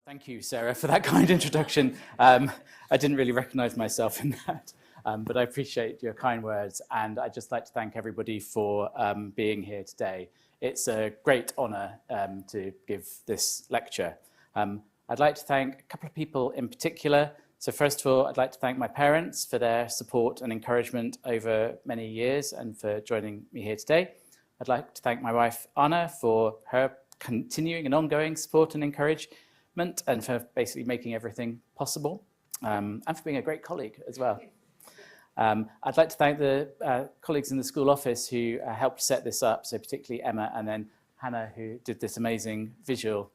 Thank you, Sarah, for that kind introduction. I didn't really recognize myself in that, but I appreciate your kind words. And I'd just like to thank everybody for being here today. It's a great honor to give this lecture. I'd like to thank a couple of people in particular. So first of all, I'd like to thank my parents for their support and encouragement over many years and for joining me here today. I'd like to thank my wife, Anna, for her continuing and ongoing support and encouragement and for basically making everything possible, and for being a great colleague as well. I'd like to thank the colleagues in the school office who helped set this up, so particularly Emma and then Hannah, who did this amazing visual,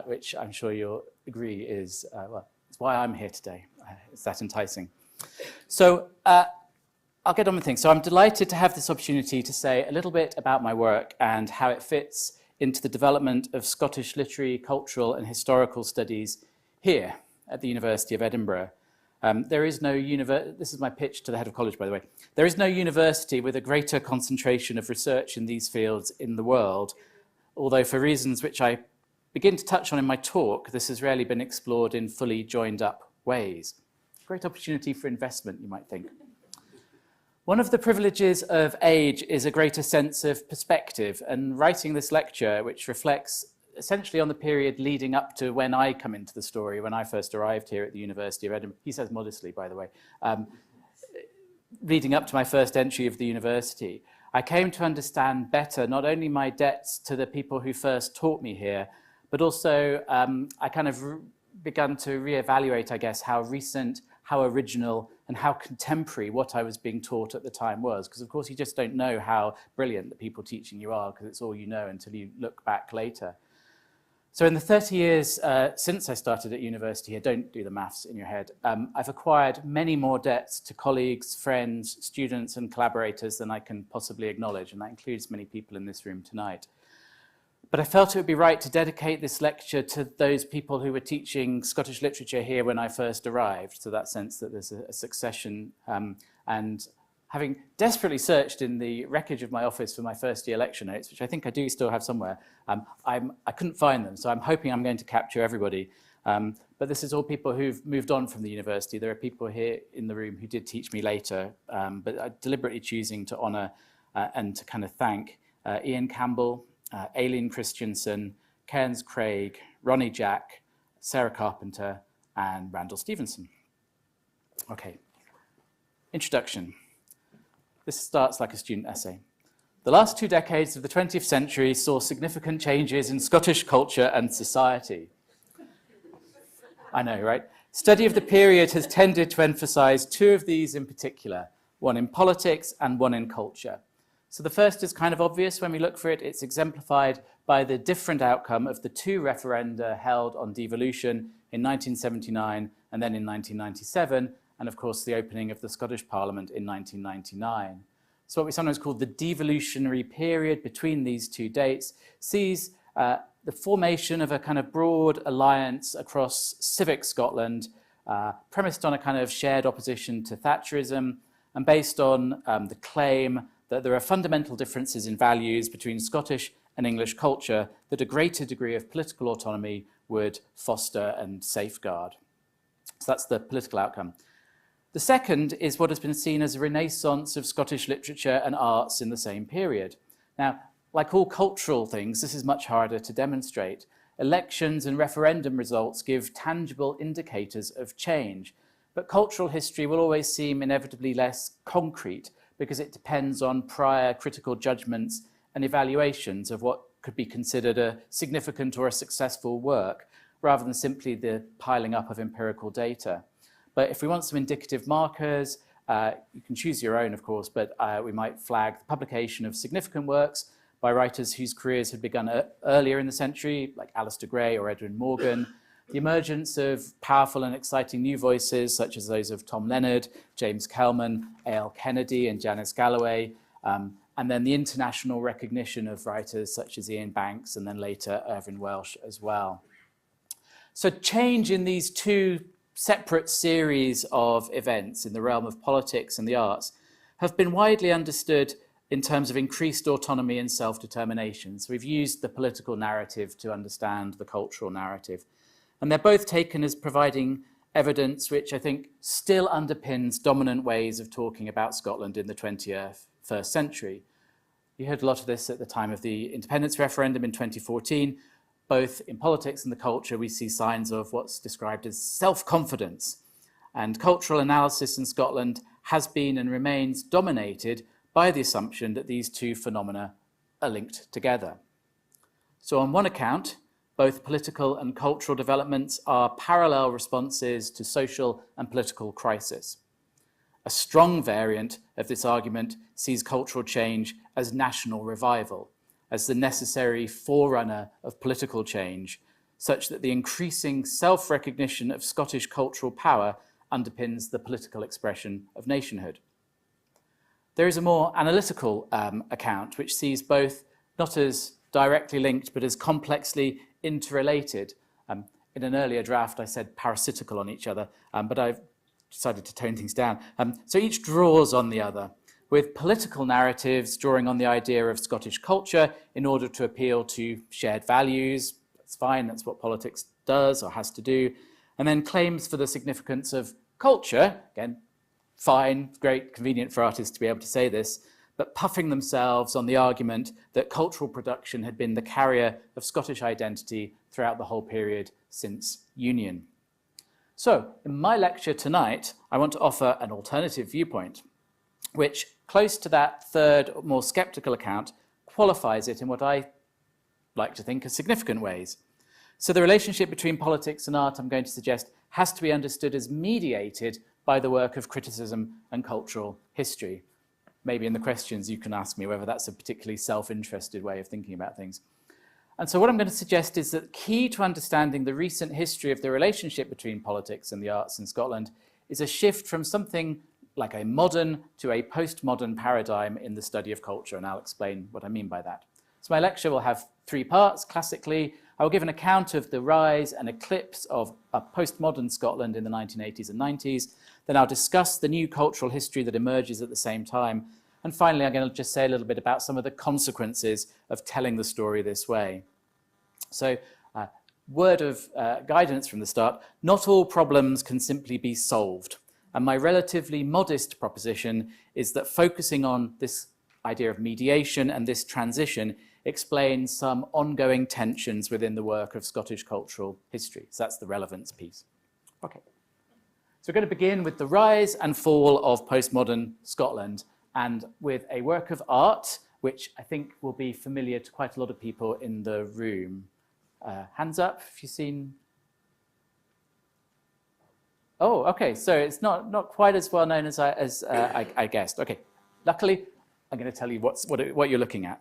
which I'm sure you'll agree is, well, it's why I'm here today. It's that enticing. So I'll get on with things. So I'm delighted to have this opportunity to say a little bit about my work and how it fits into the development of Scottish literary, cultural and historical studies here at the University of Edinburgh. There is no this is my pitch to the head of college, by the way. There is no university with a greater concentration of research in these fields in the world, although for reasons which I begin to touch on in my talk, this has rarely been explored in fully joined up ways. Great opportunity for investment, you might think. One of the privileges of age is a greater sense of perspective, and writing this lecture, which reflects essentially on the period leading up to when I come into the story, when I first arrived here at the University of Edinburgh, he says modestly, by the way, leading up to my first entry of the university, I came to understand better not only my debts to the people who first taught me here, but also I kind of began to reevaluate, I guess, how recent, how original, and how contemporary what I was being taught at the time was. Because of course you just don't know how brilliant the people teaching you are, because it's all you know until you look back later. So in the 30 years since I started at university here, don't do the maths in your head, I've acquired many more debts to colleagues, friends, students and collaborators than I can possibly acknowledge, and that includes many people in this room tonight. But I felt it would be right to dedicate this lecture to those people who were teaching Scottish literature here when I first arrived, so that sense that there's a succession. And having desperately searched in the wreckage of my office for my first year lecture notes, which I think I do still have somewhere, I couldn't find them, so I'm hoping I'm going to capture everybody. But this is all people who've moved on from the university. There are people here in the room who did teach me later, but I'm deliberately choosing to honour and to kind of thank Ian Campbell, Aileen Christensen, Cairns Craig, Ronnie Jack, Sarah Carpenter, and Randall Stevenson. Okay, introduction. This starts like a student essay. The last 2 decades of the 20th century saw significant changes in Scottish culture and society. I know, right? Study of the period has tended to emphasize 2 of these in particular, one in politics and one in culture. So the first is kind of obvious when we look for it. It's exemplified by the different outcome of the 2 referenda held on devolution in 1979 and then in 1997, and of course the opening of the Scottish Parliament in 1999. So what we sometimes call the devolutionary period between these 2 dates sees the formation of a kind of broad alliance across civic Scotland, premised on a kind of shared opposition to Thatcherism and based on the claim that there are fundamental differences in values between Scottish and English culture that a greater degree of political autonomy would foster and safeguard. So that's the political outcome. The second is what has been seen as a renaissance of Scottish literature and arts in the same period. Now, like all cultural things, this is much harder to demonstrate. Elections and referendum results give tangible indicators of change, but cultural history will always seem inevitably less concrete because it depends on prior critical judgments and evaluations of what could be considered a significant or a successful work, rather than simply the piling up of empirical data. But if we want some indicative markers, you can choose your own, of course, but we might flag the publication of significant works by writers whose careers had begun earlier in the century, like Alistair Gray or Edwin Morgan, the emergence of powerful and exciting new voices, such as those of Tom Leonard, James Kelman, A.L. Kennedy, and Janice Galloway, and then the international recognition of writers such as Ian Banks, and then later Irvine Welsh as well. So change in these 2 separate series of events in the realm of politics and the arts have been widely understood in terms of increased autonomy and self-determination. So we've used the political narrative to understand the cultural narrative. And they're both taken as providing evidence which I think still underpins dominant ways of talking about Scotland in the 21st century. You heard a lot of this at the time of the independence referendum in 2014. Both in politics and the culture, we see signs of what's described as self-confidence. And cultural analysis in Scotland has been and remains dominated by the assumption that these two phenomena are linked together. So on one account, both political and cultural developments are parallel responses to social and political crisis. A strong variant of this argument sees cultural change as national revival, as the necessary forerunner of political change, such that the increasing self-recognition of Scottish cultural power underpins the political expression of nationhood. There is a more analytical account, which sees both not as directly linked, but as complexly interrelated. In an earlier draft, I said parasitical on each other, but I've decided to tone things down. So each draws on the other, with political narratives drawing on the idea of Scottish culture in order to appeal to shared values. That's fine, that's what politics does or has to do. And then claims for the significance of culture, again, fine, great, convenient for artists to be able to say this, but puffing themselves on the argument that cultural production had been the carrier of Scottish identity throughout the whole period since Union. So, in my lecture tonight, I want to offer an alternative viewpoint, which, close to that third, more sceptical account, qualifies it in what I like to think are significant ways. So the relationship between politics and art, I'm going to suggest, has to be understood as mediated by the work of criticism and cultural history. Maybe in the questions you can ask me whether that's a particularly self-interested way of thinking about things. And so what I'm going to suggest is that key to understanding the recent history of the relationship between politics and the arts in Scotland is a shift from something like a modern to a postmodern paradigm in the study of culture, and I'll explain what I mean by that. So my lecture will have three parts. Classically, I will give an account of the rise and eclipse of a postmodern Scotland in the 1980s and 90s. Then I'll discuss the new cultural history that emerges at the same time. And finally, I'm going to just say a little bit about some of the consequences of telling the story this way. So, word of guidance from the start, not all problems can simply be solved. And my relatively modest proposition is that focusing on this idea of mediation and this transition explains some ongoing tensions within the work of Scottish cultural history. So that's the relevance piece. Okay. So we're going to begin with the rise and fall of postmodern Scotland, and with a work of art, which I think will be familiar to quite a lot of people in the room. Hands up if you've seen. Oh, okay, so it's not quite as well known as I guessed. Okay, luckily, I'm going to tell you what you're looking at.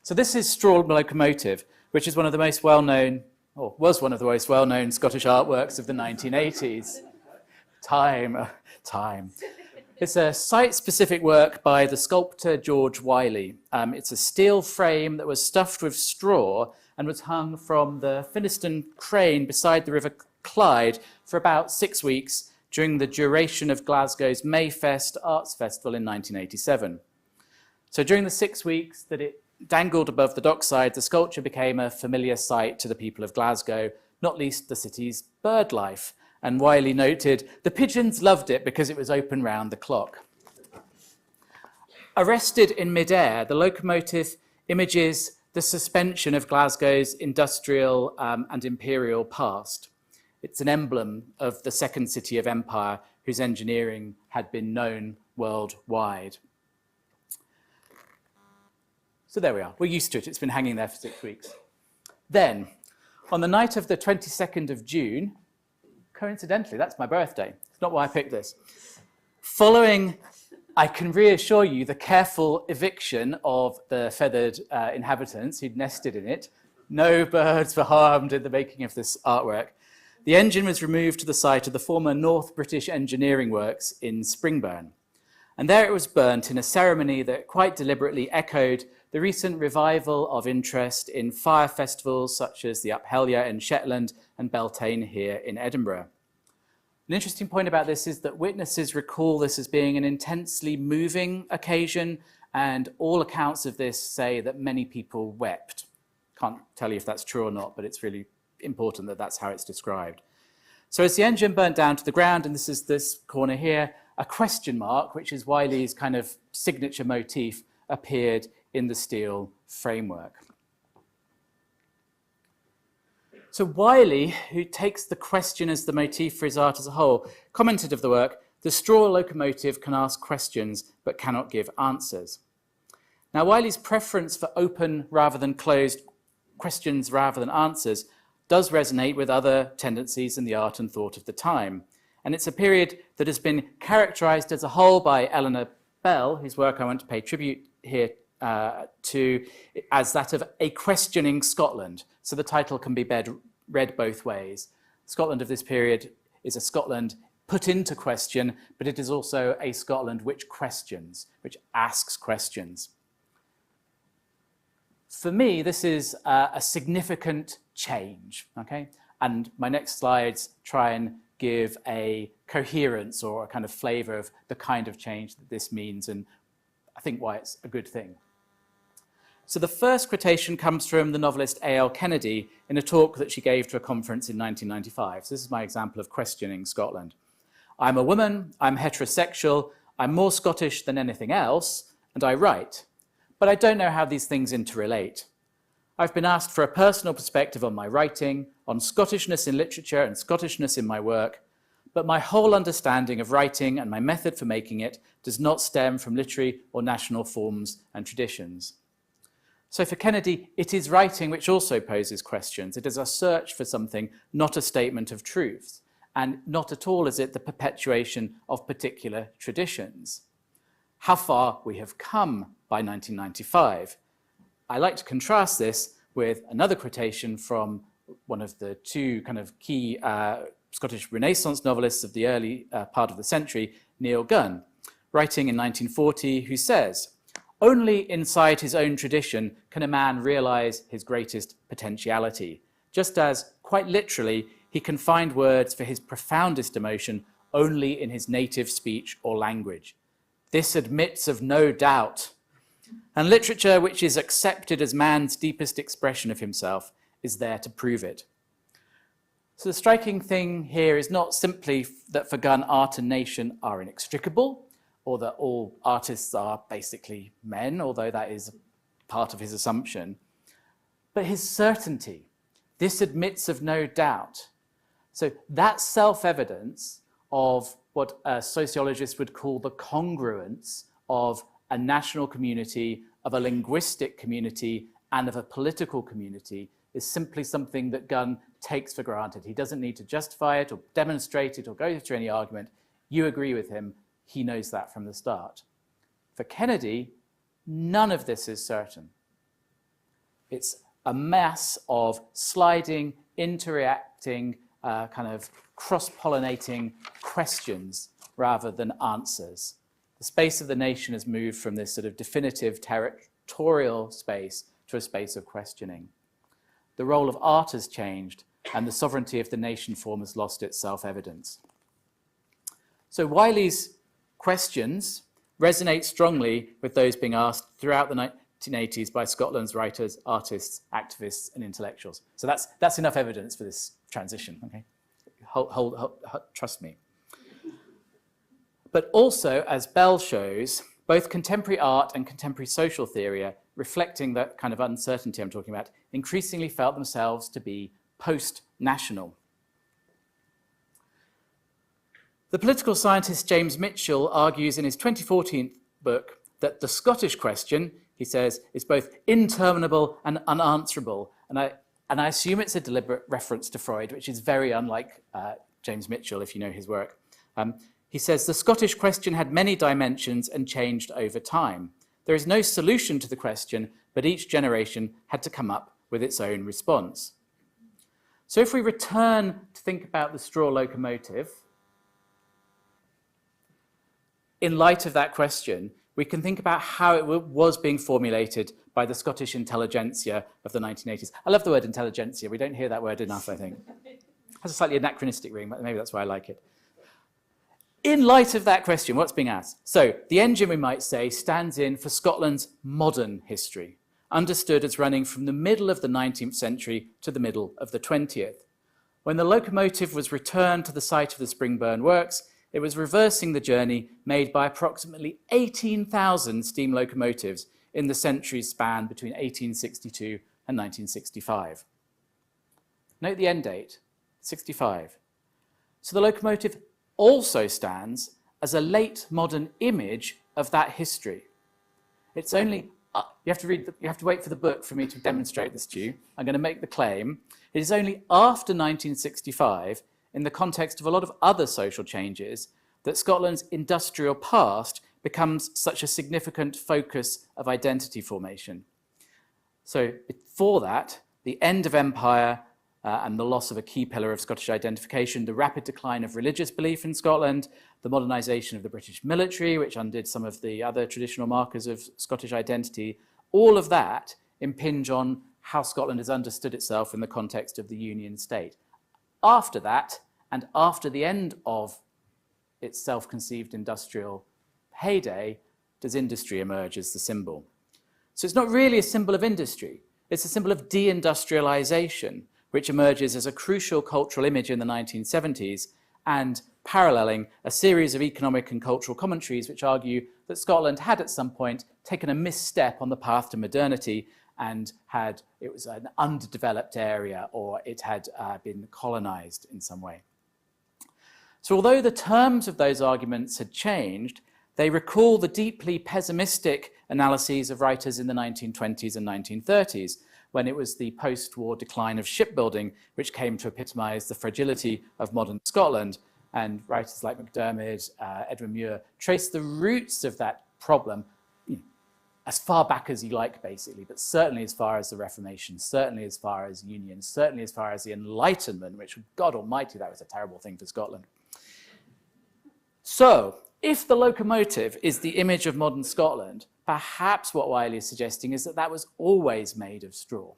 So this is Straw Locomotive, which is one of the most well-known, or was one of the most well-known Scottish artworks of the 1980s. Time. It's a site-specific work by the sculptor George Wiley. It's a steel frame that was stuffed with straw and was hung from the Finnieston crane beside the River Clyde for about 6 weeks during the duration of Glasgow's Mayfest Arts Festival in 1987. So during the 6 weeks that it dangled above the dockside, the sculpture became a familiar sight to the people of Glasgow, not least the city's bird life. And Wiley noted, the pigeons loved it because it was open round the clock. Arrested in midair, the locomotive images the suspension of Glasgow's industrial and imperial past. It's an emblem of the second city of empire whose engineering had been known worldwide. So there we are. We're used to it. It's been hanging there for 6 weeks. Then, on the night of the 22nd of June, coincidentally, that's my birthday. It's not why I picked this. Following, I can reassure you, the careful eviction of the feathered inhabitants who'd nested in it, no birds were harmed in the making of this artwork. The engine was removed to the site of the former North British Engineering Works in Springburn. And there it was burnt in a ceremony that quite deliberately echoed the recent revival of interest in fire festivals such as the Uphellia in Shetland and Beltane here in Edinburgh. An interesting point about this is that witnesses recall this as being an intensely moving occasion, and all accounts of this say that many people wept. Can't tell you if that's true or not, but it's really important that that's how it's described. So as the engine burnt down to the ground, and this is this corner here, a question mark, which is Wiley's kind of signature motif, appeared in the steel framework. So Wiley, who takes the question as the motif for his art as a whole, commented of the work, "The straw locomotive can ask questions but cannot give answers." Now, Wiley's preference for open rather than closed questions rather than answers does resonate with other tendencies in the art and thought of the time. And it's a period that has been characterized as a whole by Eleanor Bell, whose work I want to pay tribute here to, as that of a questioning Scotland. So the title can be read both ways. Scotland of this period is a Scotland put into question, but it is also a Scotland which questions, which asks questions. For me, this is a significant change, okay? And my next slides try and give a coherence or a kind of flavor of the kind of change that this means and I think why it's a good thing. So the first quotation comes from the novelist A.L. Kennedy in a talk that she gave to a conference in 1995. So this is my example of questioning Scotland. "I'm a woman, I'm heterosexual, I'm more Scottish than anything else, and I write. But I don't know how these things interrelate. I've been asked for a personal perspective on my writing, on Scottishness in literature and Scottishness in my work, but my whole understanding of writing and my method for making it does not stem from literary or national forms and traditions." So for Kennedy, it is writing which also poses questions. It is a search for something, not a statement of truths, and not at all is it the perpetuation of particular traditions. How far we have come by 1995. I like to contrast this with another quotation from one of the two kind of key Scottish Renaissance novelists of the early part of the century, Neil Gunn, writing in 1940, who says, "Only inside his own tradition can a man realize his greatest potentiality, just as, quite literally, he can find words for his profoundest emotion only in his native speech or language. This admits of no doubt. And literature, which is accepted as man's deepest expression of himself, is there to prove it." So the striking thing here is not simply that for Gunn, art and nation are inextricable, or that all artists are basically men, although that is part of his assumption, but his certainty. This admits of no doubt. So that self-evidence of what a sociologist would call the congruence of a national community, of a linguistic community, and of a political community is simply something that Gunn takes for granted. He doesn't need to justify it or demonstrate it or go through any argument. You agree with him. He knows that from the start. For Kennedy, none of this is certain. It's a mass of sliding, interacting, kind of cross-pollinating questions rather than answers. The space of the nation has moved from this sort of definitive territorial space to a space of questioning. The role of art has changed, and the sovereignty of the nation form has lost its self-evidence. So Wiley's questions resonate strongly with those being asked throughout the 1980s by Scotland's writers, artists, activists, and intellectuals. So that's enough evidence for this transition, okay? Trust me. But also, as Bell shows, both contemporary art and contemporary social theory, reflecting that kind of uncertainty I'm talking about, increasingly felt themselves to be post-national. The political scientist James Mitchell argues in his 2014 book that the Scottish question, he says, is both interminable and unanswerable. And I assume it's a deliberate reference to Freud, which is very unlike James Mitchell, if you know his work. He says, the Scottish question had many dimensions and changed over time. There is no solution to the question, but each generation had to come up with its own response. So if we return to think about the straw locomotive, in light of that question, we can think about how it was being formulated by the Scottish intelligentsia of the 1980s. I love the word intelligentsia. We don't hear that word enough, I think. It has a slightly anachronistic ring, but maybe that's why I like it. In light of that question, what's being asked? So the engine, we might say, stands in for Scotland's modern history. understood as running from the middle of the 19th century to the middle of the 20th. When the locomotive was returned to the site of the Springburn Works, it was reversing the journey made by approximately 18,000 steam locomotives in the centuries span between 1862 and 1965. Note the end date, 65. So the locomotive also stands as a late modern image of that history. It's only, you have to wait for the book for me to demonstrate this to you. I'm going to make the claim. It is only after 1965, in the context of a lot of other social changes, that Scotland's industrial past becomes such a significant focus of identity formation. So before that, the end of empire and the loss of a key pillar of Scottish identification, the rapid decline of religious belief in Scotland, the modernisation of the British military, which undid some of the other traditional markers of Scottish identity, all of that impinge on how Scotland has understood itself in the context of the Union state. After that, and after the end of its self-conceived industrial heyday, does industry emerge as the symbol. So it's not really a symbol of industry, it's a symbol of deindustrialization, which emerges as a crucial cultural image in the 1970s and paralleling a series of economic and cultural commentaries which argue that Scotland had at some point taken a misstep on the path to modernity and it was an underdeveloped area, or it had been colonized in some way. So although the terms of those arguments had changed, they recall the deeply pessimistic analyses of writers in the 1920s and 1930s, when it was the post-war decline of shipbuilding which came to epitomise the fragility of modern Scotland. And writers like MacDiarmid, Edwin Muir, trace the roots of that problem as far back as you like, basically, but certainly as far as the Reformation, certainly as far as union, certainly as far as the Enlightenment, which, God almighty, that was a terrible thing for Scotland. So, if the locomotive is the image of modern Scotland, perhaps what Wiley is suggesting is that that was always made of straw.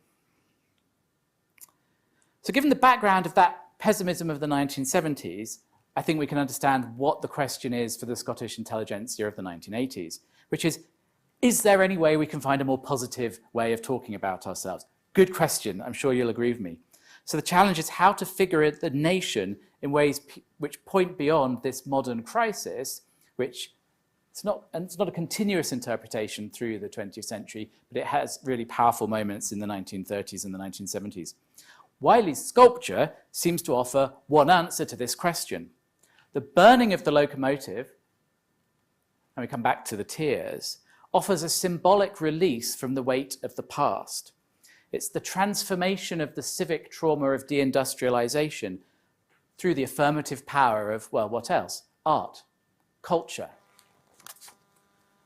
So given the background of that pessimism of the 1970s, I think we can understand what the question is for the Scottish intelligentsia of the 1980s, which is there any way we can find a more positive way of talking about ourselves? Good question, I'm sure you'll agree with me. So the challenge is how to figure out the nation in ways which point beyond this modern crisis, which it's not a continuous interpretation through the 20th century, but it has really powerful moments in the 1930s and the 1970s. Wiley's sculpture seems to offer one answer to this question. The burning of the locomotive, and we come back to the tears, offers a symbolic release from the weight of the past. It's the transformation of the civic trauma of deindustrialization through the affirmative power of, well, what else? Art, culture.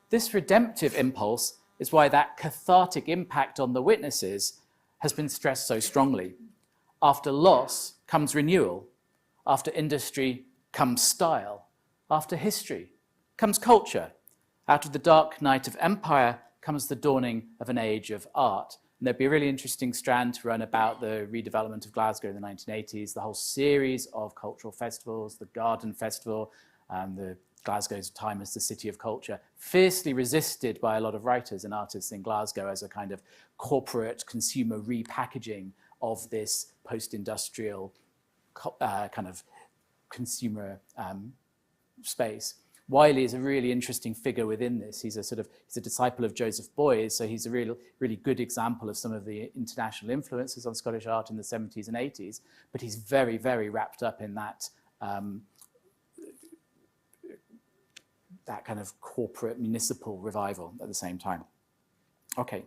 This redemptive impulse is why that cathartic impact on the witnesses has been stressed so strongly. After loss comes renewal. After industry comes style. After history comes culture. Out of the dark night of empire comes the dawning of an age of art. And there'd be a really interesting strand to run about the redevelopment of Glasgow in the 1980s, the whole series of cultural festivals, the Garden Festival, the Glasgow's time as the city of culture, fiercely resisted by a lot of writers and artists in Glasgow as a kind of corporate consumer repackaging of this post-industrial kind of consumer space. Wiley is a really interesting figure within this. He's a disciple of Joseph Beuys, so he's a really good example of some of the international influences on Scottish art in the 70s and 80s, but he's very, very wrapped up in that that kind of corporate municipal revival at the same time. Okay.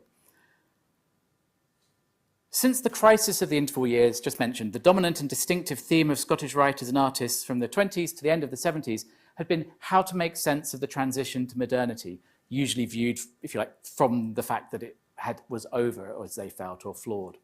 Since the crisis of the interval years just mentioned, the dominant and distinctive theme of Scottish writers and artists from the 20s to the end of the 70s had been how to make sense of the transition to modernity, usually viewed, if you like, from the fact that it was over, or as they felt, or flawed.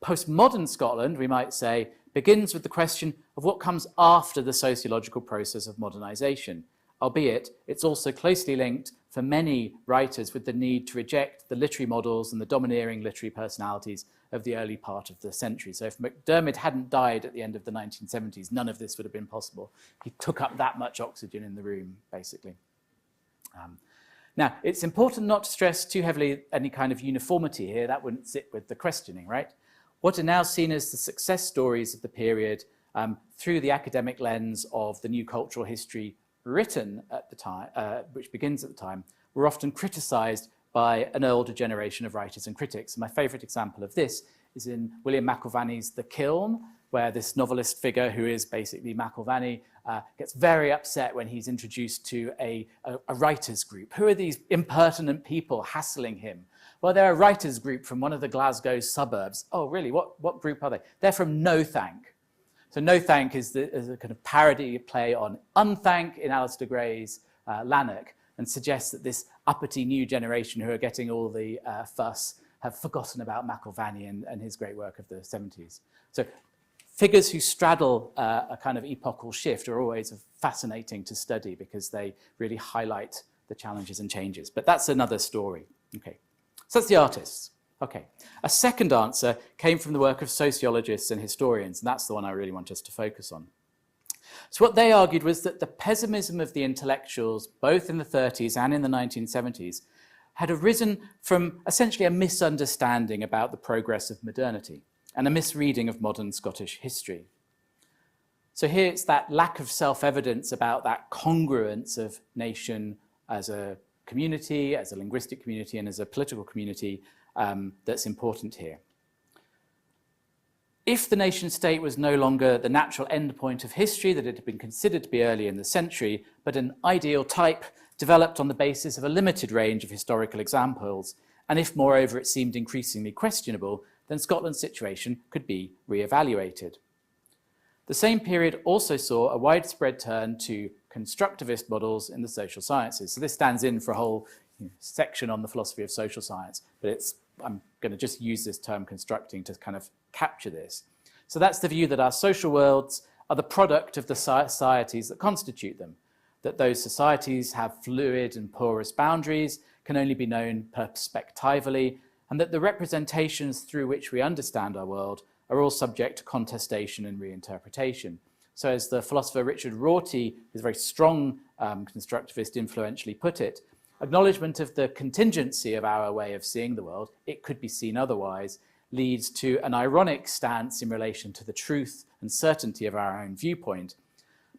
Postmodern Scotland, we might say, begins with the question of what comes after the sociological process of modernisation, albeit it's also closely linked for many writers with the need to reject the literary models and the domineering literary personalities of the early part of the century. So if MacDiarmid hadn't died at the end of the 1970s, none of this would have been possible. He took up that much oxygen in the room, basically. Now, it's important not to stress too heavily any kind of uniformity here. That wouldn't sit with the questioning, right? What are now seen as the success stories of the period through the academic lens of the new cultural history written at the time, which begins at the time, were often criticized by an older generation of writers and critics. My favorite example of this is in William McIlvanney's The Kiln, where this novelist figure, who is basically McIlvanney, gets very upset when he's introduced to a writers group. Who are these impertinent people hassling him? Well, they're a writers group from one of the Glasgow suburbs. Oh, really? What group are they? They're from No Thank. So No Thank is a kind of parody play on Unthank in Alistair Gray's Lanark, and suggests that this uppity new generation who are getting all the fuss have forgotten about McIlvanney and his great work of the 70s. So figures who straddle a kind of epochal shift are always fascinating to study because they really highlight the challenges and changes. But that's another story. Okay, so that's the artists. Okay, a second answer came from the work of sociologists and historians, and that's the one I really want us to focus on. So what they argued was that the pessimism of the intellectuals, both in the 30s and in the 1970s, had arisen from essentially a misunderstanding about the progress of modernity and a misreading of modern Scottish history. So here it's that lack of self-evidence about that congruence of nation as a community, as a linguistic community, and as a political community that's important here. If the nation-state was no longer the natural endpoint of history that it had been considered to be early in the century, but an ideal type developed on the basis of a limited range of historical examples, and if, moreover, it seemed increasingly questionable, then Scotland's situation could be re-evaluated. The same period also saw a widespread turn to constructivist models in the social sciences. So this stands in for a whole section on the philosophy of social science, but I'm going to just use this term constructing to kind of capture this. So that's the view that our social worlds are the product of the societies that constitute them, that those societies have fluid and porous boundaries, can only be known perspectively, and that the representations through which we understand our world are all subject to contestation and reinterpretation. So as the philosopher Richard Rorty, his very strong constructivist, influentially put it, acknowledgement of the contingency of our way of seeing the world, it could be seen otherwise, leads to an ironic stance in relation to the truth and certainty of our own viewpoint,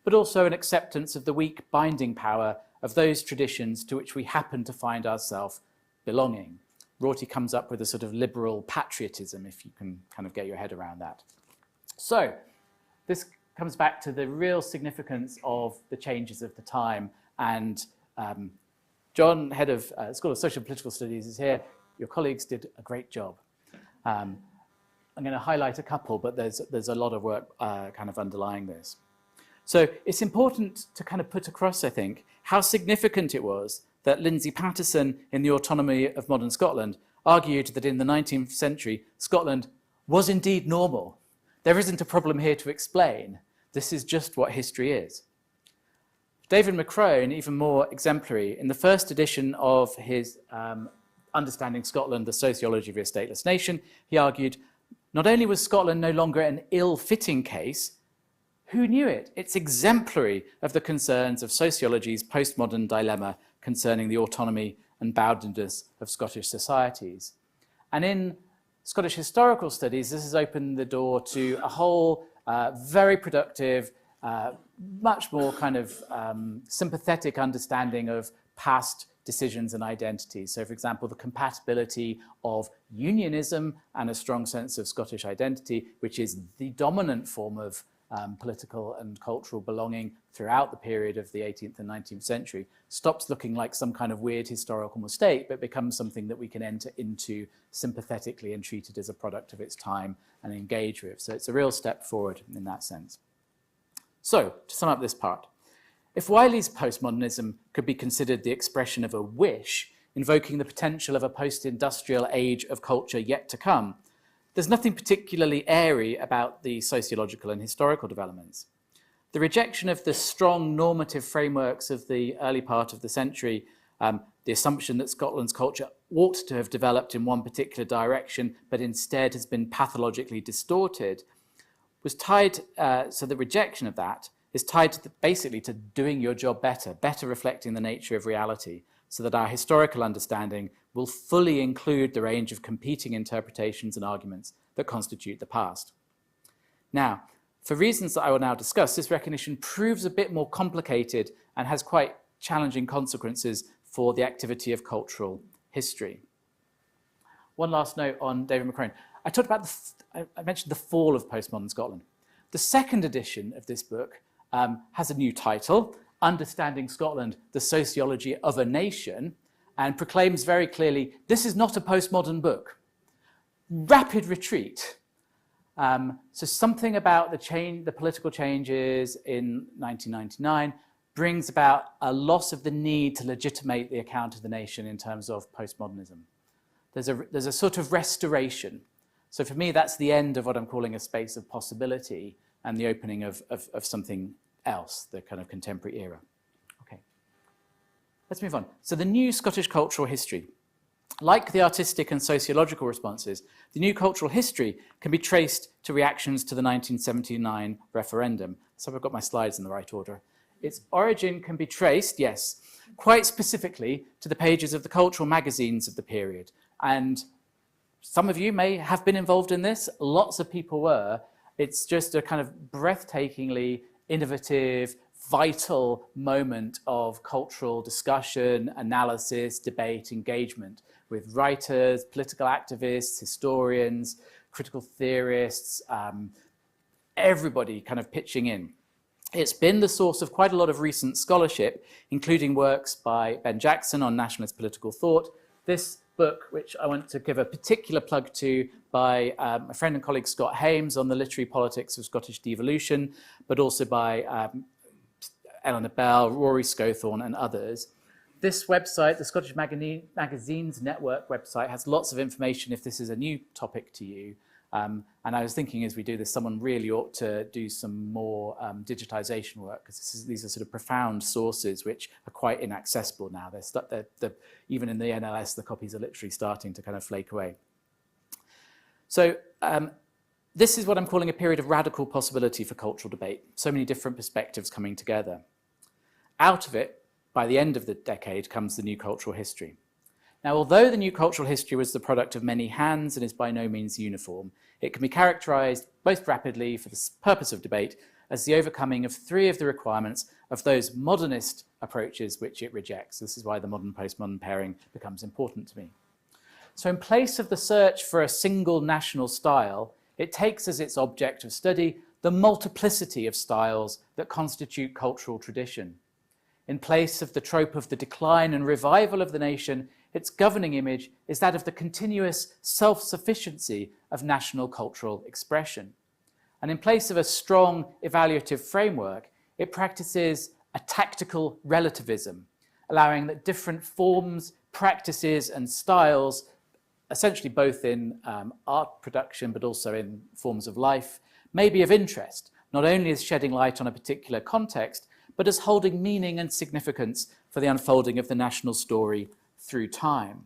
but also an acceptance of the weak binding power of those traditions to which we happen to find ourselves belonging. Rorty comes up with a sort of liberal patriotism, if you can kind of get your head around that. So this comes back to the real significance of the changes of the time, and John, head of School of Social and Political Studies, is here. Your colleagues did a great job. I'm going to highlight a couple, but there's a lot of work kind of underlying this. So it's important to kind of put across, I think, how significant it was that Lindsay Patterson in The Autonomy of Modern Scotland argued that in the 19th century, Scotland was indeed normal. There isn't a problem here to explain. This is just what history is. David McCrone, even more exemplary, in the first edition of his Understanding Scotland, the Sociology of a Stateless Nation, he argued, not only was Scotland no longer an ill-fitting case, who knew it? It's exemplary of the concerns of sociology's postmodern dilemma concerning the autonomy and boundedness of Scottish societies. And in Scottish historical studies, this has opened the door to a whole very productive, much more kind of sympathetic understanding of past decisions and identities. So, for example, the compatibility of unionism and a strong sense of Scottish identity, which is the dominant form of political and cultural belonging throughout the period of the 18th and 19th century, stops looking like some kind of weird historical mistake, but becomes something that we can enter into sympathetically and treat it as a product of its time and engage with. So it's a real step forward in that sense. So, to sum up this part, if Wiley's postmodernism could be considered the expression of a wish, invoking the potential of a post-industrial age of culture yet to come, there's nothing particularly airy about the sociological and historical developments. The rejection of the strong normative frameworks of the early part of the century, the assumption that Scotland's culture ought to have developed in one particular direction, but instead has been pathologically distorted, was tied, so the rejection of that is tied to basically to doing your job better reflecting the nature of reality. so that our historical understanding will fully include the range of competing interpretations and arguments that constitute the past. Now, for reasons that I will now discuss, this recognition proves a bit more complicated and has quite challenging consequences for the activity of cultural history. One last note on David McCrone. I mentioned the fall of postmodern Scotland. The second edition of this book has a new title, Understanding Scotland, the Sociology of a Nation, and proclaims very clearly, this is not a postmodern book. Rapid retreat. So something about the political changes in 1999 brings about a loss of the need to legitimate the account of the nation in terms of postmodernism. There's a sort of restoration. So for me, that's the end of what I'm calling a space of possibility and the opening of something else, the kind of contemporary era. Okay, let's move on. So the new Scottish cultural history. Like the artistic and sociological responses, the new cultural history can be traced to reactions to the 1979 referendum. So I've got my slides in the right order. Its origin can be traced, yes, quite specifically to the pages of the cultural magazines of the period. And some of you may have been involved in this. Lots of people were. It's just a kind of breathtakingly innovative, vital moment of cultural discussion, analysis, debate, engagement with writers, political activists, historians, critical theorists, everybody kind of pitching in. It's been the source of quite a lot of recent scholarship, including works by Ben Jackson on nationalist political thought. This book, which I want to give a particular plug to, by my friend and colleague Scott Hames on the literary politics of Scottish devolution, but also by Eleanor Bell, Rory Scowthorne, and others. This website, the Scottish Magazines Network website, has lots of information if this is a new topic to you. And I was thinking as we do this, someone really ought to do some more digitization work, because these are sort of profound sources which are quite inaccessible now. Even in the NLS, the copies are literally starting to kind of flake away. So this is what I'm calling a period of radical possibility for cultural debate. So many different perspectives coming together. Out of it, by the end of the decade, comes the new cultural history. Now, although the new cultural history was the product of many hands and is by no means uniform, it can be characterized most rapidly for the purpose of debate as the overcoming of three of the requirements of those modernist approaches which it rejects. This is why the modern-postmodern pairing becomes important to me. So in place of the search for a single national style, it takes as its object of study the multiplicity of styles that constitute cultural tradition. In place of the trope of the decline and revival of the nation, its governing image is that of the continuous self-sufficiency of national cultural expression. And in place of a strong evaluative framework, it practices a tactical relativism, allowing that different forms, practices, and styles, essentially both in art production but also in forms of life, may be of interest, not only as shedding light on a particular context, but as holding meaning and significance for the unfolding of the national story through time.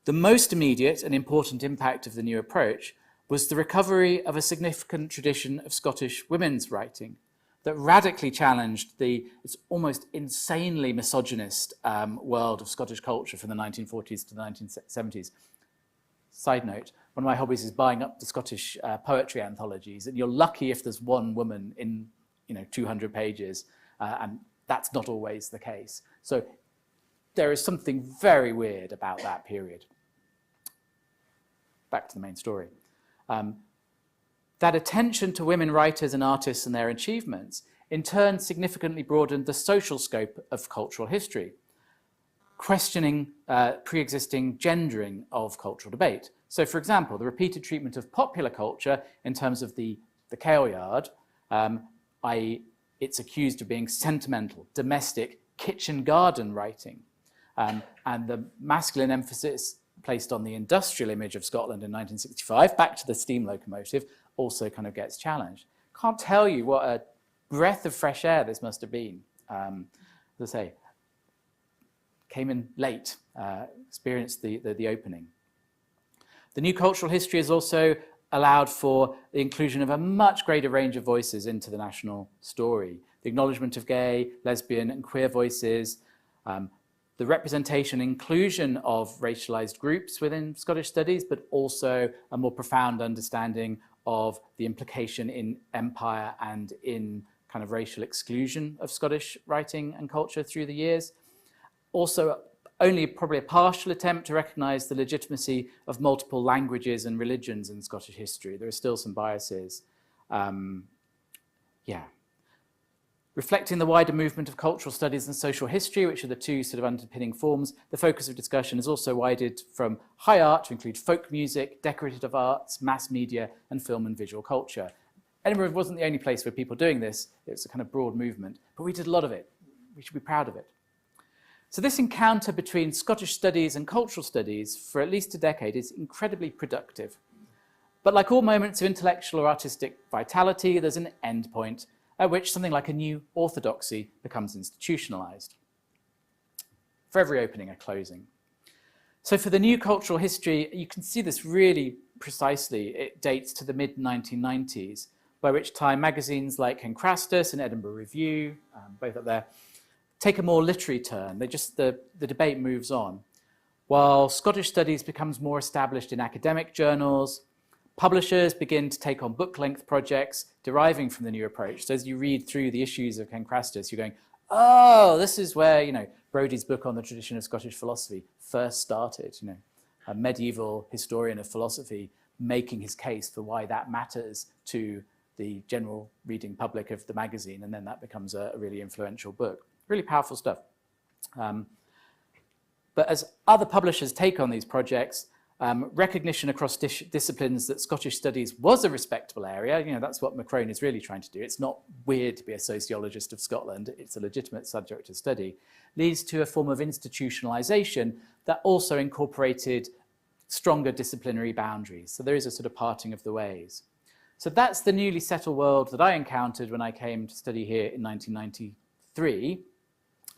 The most immediate and important impact of the new approach was the recovery of a significant tradition of Scottish women's writing that radically challenged it's almost insanely misogynist world of Scottish culture from the 1940s to the 1970s. Side note, one of my hobbies is buying up the Scottish poetry anthologies, and you're lucky if there's one woman in 200 pages, and that's not always the case. So there is something very weird about that period. Back to the main story. That attention to women writers and artists and their achievements in turn significantly broadened the social scope of cultural history, questioning pre-existing gendering of cultural debate. So, for example, the repeated treatment of popular culture in terms of the Kale Yard, i.e. it's accused of being sentimental, domestic, kitchen garden writing, and the masculine emphasis placed on the industrial image of Scotland in 1965, back to the steam locomotive, also kind of gets challenged. Can't tell you what a breath of fresh air this must have been. As I say, came in late, experienced the opening. The new cultural history has also allowed for the inclusion of a much greater range of voices into the national story. The acknowledgement of gay, lesbian, and queer voices, the representation and inclusion of racialized groups within Scottish studies, but also a more profound understanding of the implication in empire and in kind of racial exclusion of Scottish writing and culture through the years. Also, only probably a partial attempt to recognize the legitimacy of multiple languages and religions in Scottish history. There are still some biases. Reflecting the wider movement of cultural studies and social history, which are the two sort of underpinning forms, the focus of discussion is also widened from high art to include folk music, decorative arts, mass media, and film and visual culture. Edinburgh wasn't the only place where people doing this. It was a kind of broad movement, but we did a lot of it. We should be proud of it. So this encounter between Scottish studies and cultural studies for at least a decade is incredibly productive. But like all moments of intellectual or artistic vitality, there's an end point at which something like a new orthodoxy becomes institutionalized. For every opening, a closing. So for the new cultural history, you can see this really precisely. It dates to the mid-1990s, by which time magazines like Cancrastus and Edinburgh Review, both up there, take a more literary turn. The debate moves on. While Scottish studies becomes more established in academic journals, publishers begin to take on book-length projects deriving from the new approach. So as you read through the issues of Cancrastus, you're going, oh, this is where, Brodie's book on the tradition of Scottish philosophy first started, a medieval historian of philosophy making his case for why that matters to the general reading public of the magazine, and then that becomes a really influential book. Really powerful stuff. But as other publishers take on these projects, recognition across disciplines that Scottish studies was a respectable area, that's what Macrone is really trying to do. It's not weird to be a sociologist of Scotland, it's a legitimate subject to study, leads to a form of institutionalization that also incorporated stronger disciplinary boundaries. So there is a sort of parting of the ways. So that's the newly settled world that I encountered when I came to study here in 1993.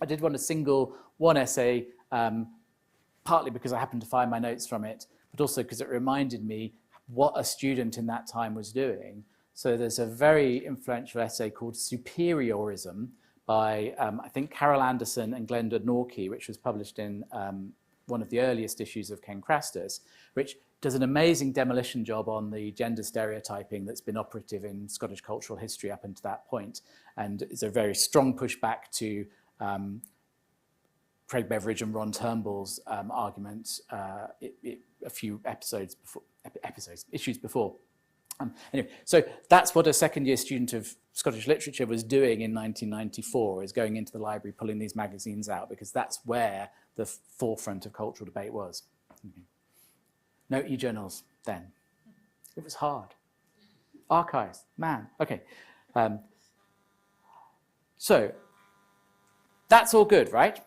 I did want to single one essay, partly because I happened to find my notes from it, but also because it reminded me what a student in that time was doing. So there's a very influential essay called Superiorism by, I think, Carol Anderson and Glenda Norkey, which was published in one of the earliest issues of Cancrastus, which does an amazing demolition job on the gender stereotyping that's been operative in Scottish cultural history up until that point, and is a very strong pushback to Craig Beveridge and Ron Turnbull's argument a few issues before. Anyway, so that's what a second-year student of Scottish literature was doing in 1994, is going into the library, pulling these magazines out, because that's where the forefront of cultural debate was. No e-journals then. It was hard. Archives, man. Okay. So that's all good, right?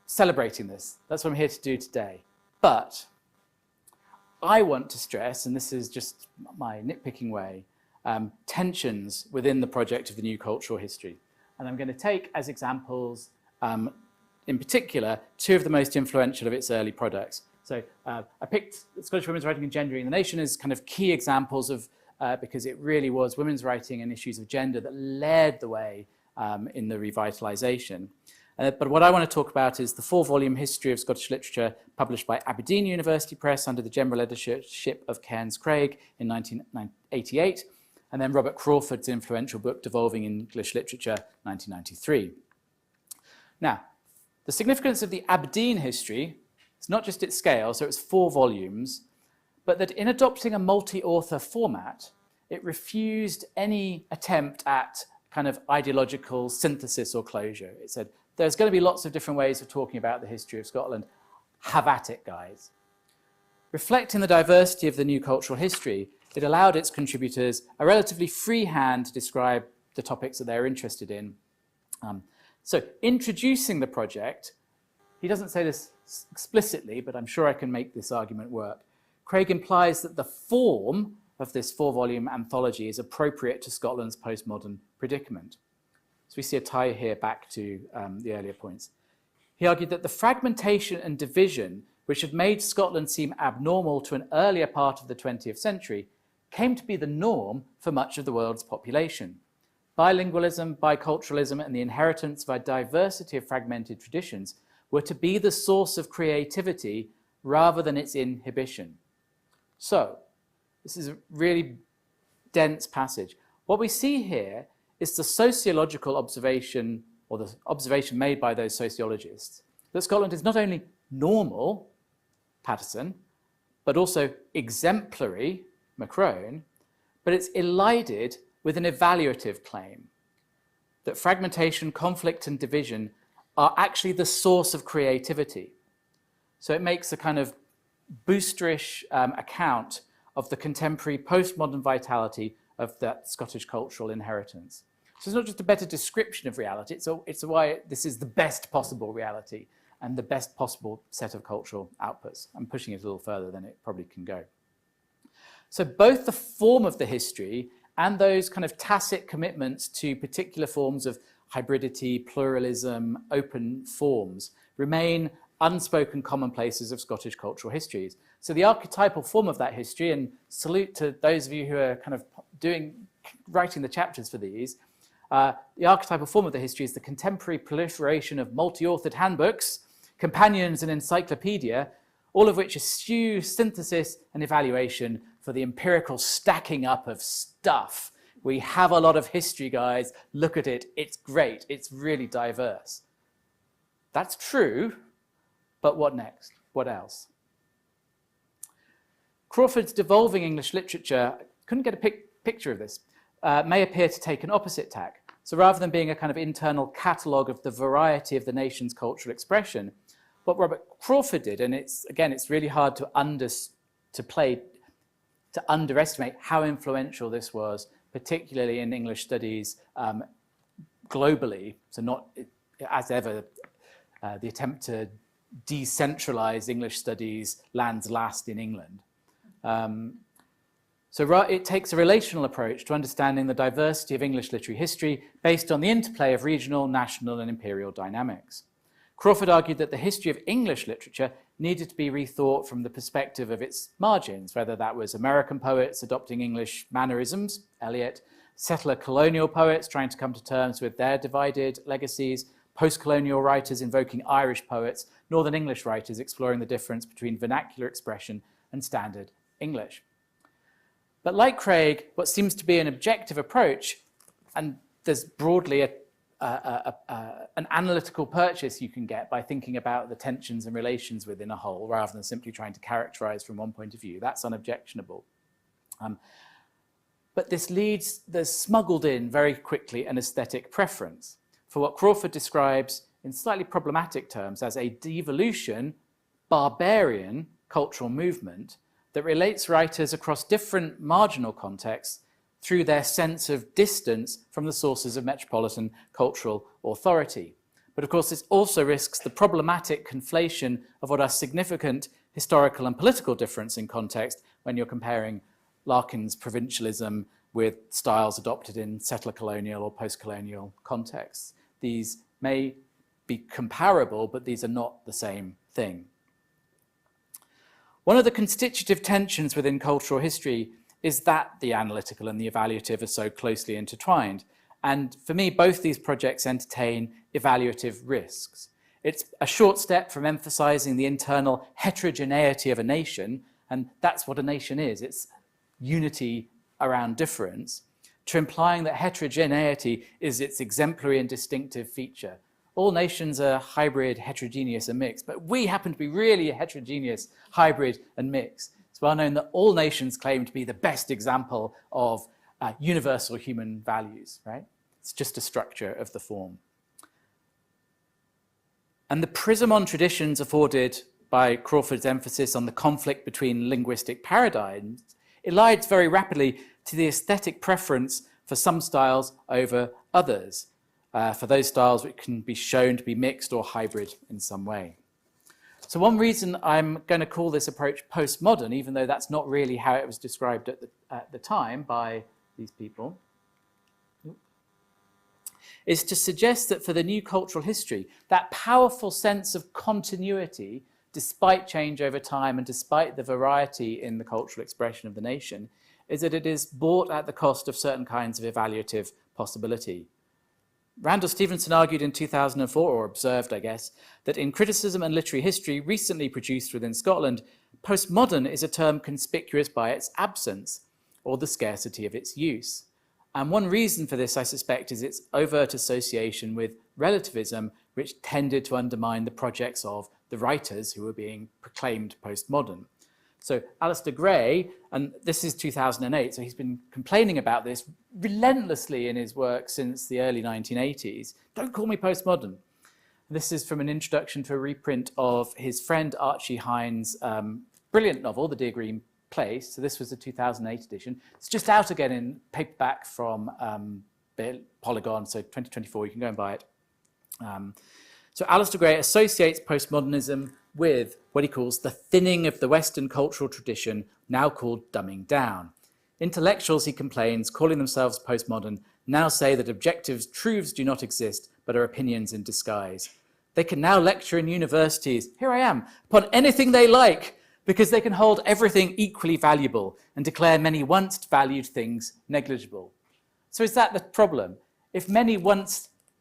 Celebrating this. That's what I'm here to do today. But I want to stress, and this is just my nitpicking way, tensions within the project of the new cultural history. And I'm going to take as examples, in particular, two of the most influential of its early products. So I picked Scottish Women's Writing and Gender in the Nation as kind of key examples of, because it really was women's writing and issues of gender that led the way in the revitalisation. But what I want to talk about is the 4-volume history of Scottish literature published by Aberdeen University Press under the general editorship of Cairns Craig in 1988, and then Robert Crawford's influential book Devolving English Literature, 1993. Now, the significance of the Aberdeen history, it's not just its scale, so it's 4 volumes, but that in adopting a multi-author format, it refused any attempt at kind of ideological synthesis or closure. It said, there's going to be lots of different ways of talking about the history of Scotland. Have at it, guys. Reflecting the diversity of the new cultural history, it allowed its contributors a relatively free hand to describe the topics that they're interested in. So introducing the project, he doesn't say this explicitly, but I'm sure I can make this argument work. Craig implies that the form of this 4-volume anthology is appropriate to Scotland's postmodern predicament. So we see a tie here back to the earlier points. He argued that the fragmentation and division, which had made Scotland seem abnormal to an earlier part of the 20th century, came to be the norm for much of the world's population. Bilingualism, biculturalism, and the inheritance of a diversity of fragmented traditions were to be the source of creativity rather than its inhibition. So, this is a really dense passage. What we see here is the sociological observation, or the observation made by those sociologists, that Scotland is not only normal, Patterson, but also exemplary, Macrone, but it's elided with an evaluative claim that fragmentation, conflict, and division are actually the source of creativity. So it makes a kind of boosterish account of the contemporary postmodern vitality of that Scottish cultural inheritance. So it's not just a better description of reality, it's why this is the best possible reality and the best possible set of cultural outputs. I'm pushing it a little further than it probably can go. So both the form of the history and those kind of tacit commitments to particular forms of hybridity, pluralism, open forms remain unspoken commonplaces of Scottish cultural histories. So the archetypal form of that history, and salute to those of you who are kind of writing the chapters for these, the archetypal form of the history is the contemporary proliferation of multi-authored handbooks, companions and encyclopedia, all of which eschew synthesis and evaluation for the empirical stacking up of stuff. We have a lot of history, guys. Look at it. It's great. It's really diverse. That's true, but what next? What else? Crawford's devolving English literature, couldn't get a picture of this, may appear to take an opposite tack. So rather than being a kind of internal catalogue of the variety of the nation's cultural expression, what Robert Crawford did, and it's really hard to underestimate how influential this was, particularly in English studies globally. So not, as ever, the attempt to decentralize English studies lands last in England. So it takes a relational approach to understanding the diversity of English literary history based on the interplay of regional, national, and imperial dynamics. Crawford argued that the history of English literature needed to be rethought from the perspective of its margins, whether that was American poets adopting English mannerisms, Eliot, settler colonial poets trying to come to terms with their divided legacies, post-colonial writers invoking Irish poets, Northern English writers exploring the difference between vernacular expression and standard English. But like Craig, what seems to be an objective approach, and there's broadly an analytical purchase you can get by thinking about the tensions and relations within a whole rather than simply trying to characterize from one point of view. That's unobjectionable. But there's smuggled in very quickly an aesthetic preference for what Crawford describes in slightly problematic terms as a devolution, barbarian cultural movement that relates writers across different marginal contexts through their sense of distance from the sources of metropolitan cultural authority. But of course, this also risks the problematic conflation of what are significant historical and political difference in context when you're comparing Larkin's provincialism with styles adopted in settler colonial or post-colonial contexts. These may be comparable, but these are not the same thing. One of the constitutive tensions within cultural history is that the analytical and the evaluative are so closely intertwined. And for me, both these projects entertain evaluative risks. It's a short step from emphasizing the internal heterogeneity of a nation, and that's what a nation is. It's unity around difference, to implying that heterogeneity is its exemplary and distinctive feature. All nations are hybrid, heterogeneous, and mixed, but we happen to be really heterogeneous, hybrid, and mixed. It's well known that all nations claim to be the best example of universal human values, right? It's just a structure of the form. And the prism on traditions afforded by Crawford's emphasis on the conflict between linguistic paradigms elides very rapidly to the aesthetic preference for some styles over others, for those styles which can be shown to be mixed or hybrid in some way. So one reason I'm going to call this approach postmodern, even though that's not really how it was described at the time by these people, is to suggest that for the new cultural history, that powerful sense of continuity, despite change over time and despite the variety in the cultural expression of the nation, is that it is bought at the cost of certain kinds of evaluative possibility. Randall Stevenson argued in 2004, or observed, I guess, that in criticism and literary history recently produced within Scotland, postmodern is a term conspicuous by its absence or the scarcity of its use. And one reason for this, I suspect, is its overt association with relativism, which tended to undermine the projects of the writers who were being proclaimed postmodern. So Alistair Gray, and this is 2008, so he's been complaining about this relentlessly in his work since the early 1980s. Don't call me postmodern. This is from an introduction to a reprint of his friend Archie Hines' brilliant novel, The Dear Green Place. So this was the 2008 edition. It's just out again in paperback from Polygon, so 2024, you can go and buy it. So Alistair Gray associates postmodernism with what he calls the thinning of the Western cultural tradition, now called dumbing down. Intellectuals, he complains, calling themselves postmodern, now say that objective truths do not exist, but are opinions in disguise. They can now lecture in universities, here I am, upon anything they like, because they can hold everything equally valuable and declare many once valued things negligible. So is that the problem? If many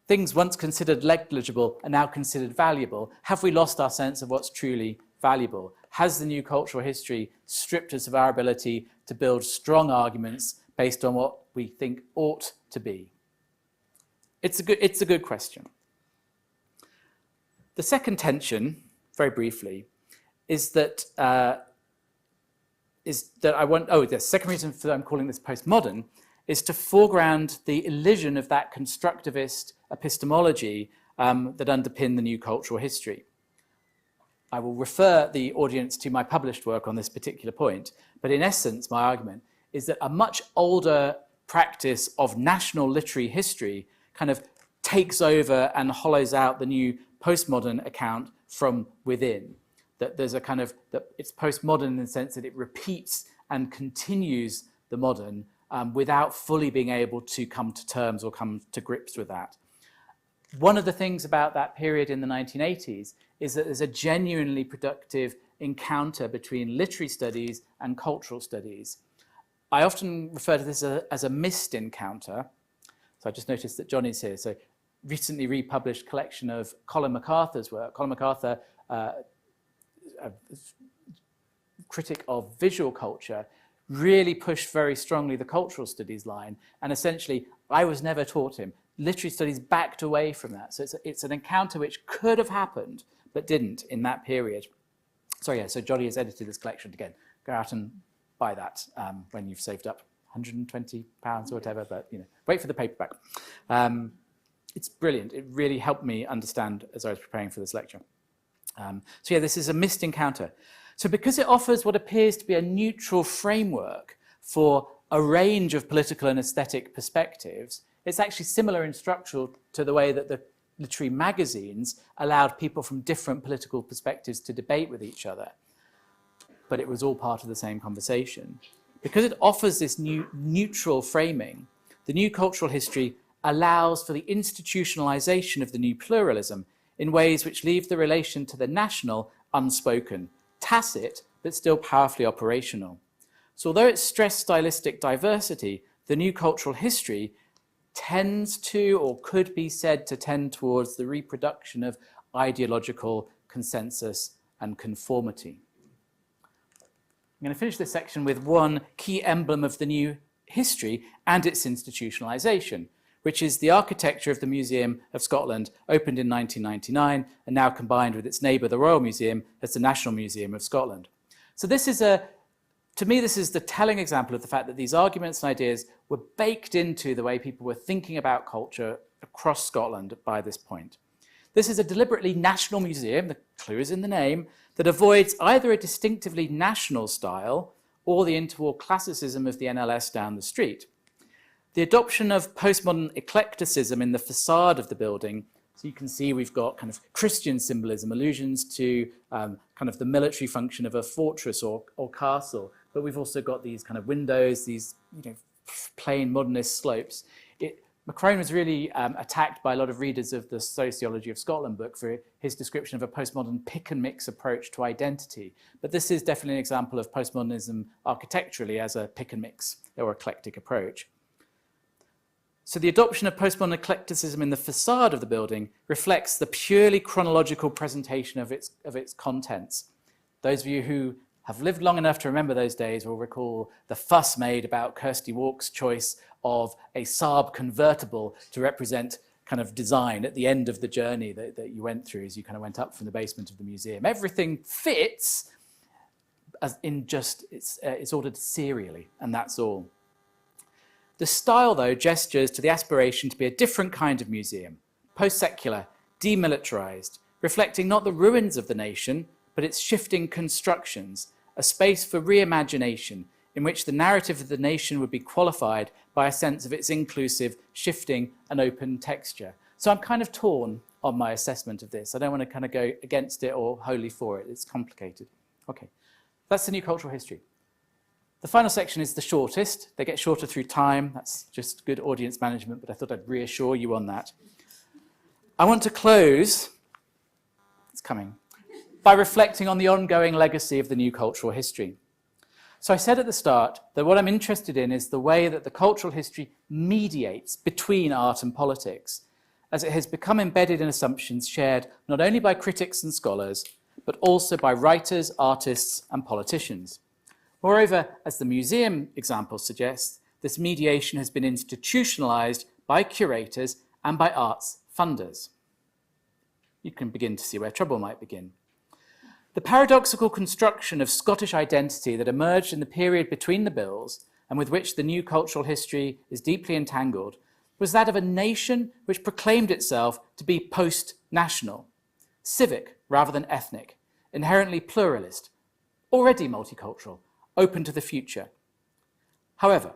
things once considered negligible are now considered valuable, have we lost our sense of what's truly valuable? Has the new cultural history stripped us of our ability to build strong arguments based on what we think ought to be? It's a good question. The second tension, very briefly, is that the second reason for I'm calling this postmodern is to foreground the illusion of that constructivist epistemology that underpin the new cultural history. I will refer the audience to my published work on this particular point, but in essence, my argument is that a much older practice of national literary history kind of takes over and hollows out the new postmodern account from within. That there's a kind of, that it's postmodern in the sense that it repeats and continues the modern without fully being able to come to terms or come to grips with that. One of the things about that period in the 1980s is that there's a genuinely productive encounter between literary studies and cultural studies. I often refer to this as a missed encounter. So I just noticed that Johnny's here. So recently republished collection of Colin MacArthur's work. Colin MacArthur, a critic of visual culture, really pushed very strongly the cultural studies line. And essentially, I was never taught him. Literary studies backed away from that. So it's an encounter which could have happened, but didn't in that period. So yeah, so Johnny has edited this collection again. Go out and buy that when you've saved up £120 or whatever, but wait for the paperback. It's brilliant. It really helped me understand as I was preparing for this lecture. So yeah, this is a missed encounter. So because it offers what appears to be a neutral framework for a range of political and aesthetic perspectives, it's actually similar in structure to the way that the literary magazines allowed people from different political perspectives to debate with each other. But it was all part of the same conversation. Because it offers this new neutral framing, the new cultural history allows for the institutionalization of the new pluralism in ways which leave the relation to the national unspoken, tacit, but still powerfully operational. So although it stressed stylistic diversity, the new cultural history tends to, or could be said to tend towards, the reproduction of ideological consensus and conformity. I'm going to finish this section with one key emblem of the new history and its institutionalization, which is the architecture of the Museum of Scotland, opened in 1999 and now combined with its neighbour, the Royal Museum, as the National Museum of Scotland. So this is to me, this is the telling example of the fact that these arguments and ideas were baked into the way people were thinking about culture across Scotland by this point. This is a deliberately national museum, the clue is in the name, that avoids either a distinctively national style or the interwar classicism of the NLS down the street. The adoption of postmodern eclecticism in the facade of the building, so you can see we've got kind of Christian symbolism, allusions to kind of the military function of a fortress or castle, but we've also got these kind of windows, these plain modernist slopes. Macrone was really attacked by a lot of readers of the Sociology of Scotland book for his description of a postmodern pick and mix approach to identity. But this is definitely an example of postmodernism architecturally as a pick and mix or eclectic approach. So the adoption of postmodern eclecticism in the facade of the building reflects the purely chronological presentation of its contents. Those of you who have lived long enough to remember those days will recall the fuss made about Kirsty Walk's choice of a Saab convertible to represent kind of design at the end of the journey that you went through as you kind of went up from the basement of the museum. Everything fits as in just, it's ordered serially, and that's all. The style, though, gestures to the aspiration to be a different kind of museum, post-secular, demilitarized, reflecting not the ruins of the nation, but its shifting constructions, a space for reimagination in which the narrative of the nation would be qualified by a sense of its inclusive, shifting and open texture. So I'm kind of torn on my assessment of this. I don't want to kind of go against it or wholly for it. It's complicated. Okay, that's the new cultural history. The final section is the shortest. They get shorter through time. That's just good audience management, but I thought I'd reassure you on that. I want to close, it's coming, by reflecting on the ongoing legacy of the new cultural history. So I said at the start that what I'm interested in is the way that the cultural history mediates between art and politics, as it has become embedded in assumptions shared not only by critics and scholars, but also by writers, artists, and politicians. Moreover, as the museum example suggests, this mediation has been institutionalized by curators and by arts funders. You can begin to see where trouble might begin. The paradoxical construction of Scottish identity that emerged in the period between the bills and with which the new cultural history is deeply entangled was that of a nation which proclaimed itself to be post-national, civic rather than ethnic, inherently pluralist, already multicultural, open to the future. However,